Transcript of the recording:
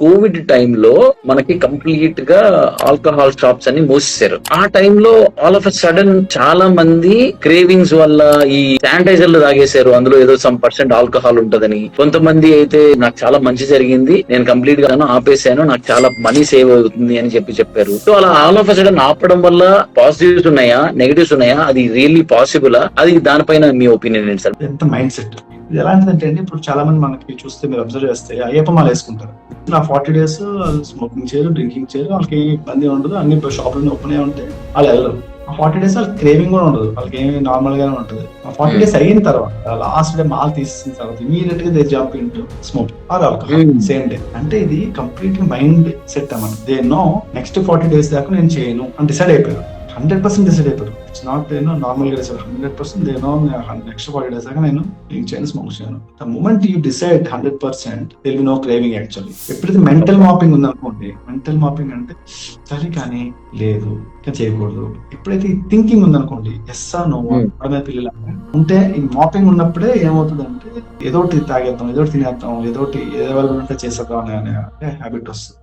Covid టైంలో మనకి complete గా ఆల్కహాల్ షాప్స్ అన్ని మూసేశారు. ఆ టైంలో ఆల్ ఆఫ్ అ సడన్ చాలా మంది క్రేవింగ్స్ వల్ల ఈ శానిటైజర్లు తాగేశారు. అందులో ఏదో సమ్ పర్సెంట్ ఆల్కహాల్ ఉంటదని. కొంతమంది అయితే నాకు చాలా మంచి జరిగింది, నేను కంప్లీట్ గా ఆపేశాను, నాకు చాలా మనీ సేవ్ అవుతుంది అని చెప్పారు. సో అలా ఆల్ ఆఫ్ అ సడన్ ఆపడం వల్ల పాజిటివ్స్ ఉన్నాయా, నెగటివ్స్ ఉన్నాయా, అది రియల్లీ పాసిబుల్? అది దానిపైన మీ ఒపీనియన్ ఏంటి సార్? ఎంత మైండ్ సెట్ ఇది ఎలాంటిదంటే అండి, ఇప్పుడు చాలా మంది మనకి చూస్తే మీరు అబ్జర్వ్ చేస్తే అయ్యప్ప మాల వేసుకుంటారు. నా 40 days స్మోకింగ్ చేయరు, డ్రింకింగ్ చేయరు, వాళ్ళకి ఏమి ఇబ్బంది ఉండదు, అన్ని షాపులు ఓపెన్ అయి ఉంటాయి, వాళ్ళు వెళ్ళరు. ఆ 40 days వాళ్ళకి క్రేవింగ్ కూడా ఉండదు, వాళ్ళకి ఏమి నార్మల్ గానే ఉంటుంది. ఆ 40 days అయిన తర్వాత లాస్ట్ డే మాల్ తీసిన తర్వాత ఇమీడియట్ గా they jump into smoke or alcohol same day. అంటే ఇది కంప్లీట్ మైండ్ సెట్ అన్నమాట. దే నో నెక్స్ట్ 40 days దాకా నేను చేయను అని డిసైడ్ అయిపోయారు. 100% డిసైడ్ అయిపోయారు. ఇట్స్ నాట్ నార్మల్ గా decide 100% they no next 40 days దాకా నేను చేయను, స్మోక్ చేయను. The moment you decide 100% there'll be no craving. Actually ఎప్పుడైతే మెంటల్ మాపింగ్ ఉందనుకోండి, మెంటల్ మాపింగ్ అంటే సరే కానీ లేదు చేయకూడదు. ఎప్పుడైతే ఈ థింకింగ్ ఉందనుకోండి, ఎస్ ఆర్ నో మీద పిల్లలు ఉంటే ఈ మాపింగ్ ఉన్నప్పుడే ఏమవుతుంది అంటే ఏదోటి తాగేద్దాం, ఏదోటి తినేద్దాం, ఏదో చేసేద్దాం అనే హ్యాబిట్ వస్తుంది.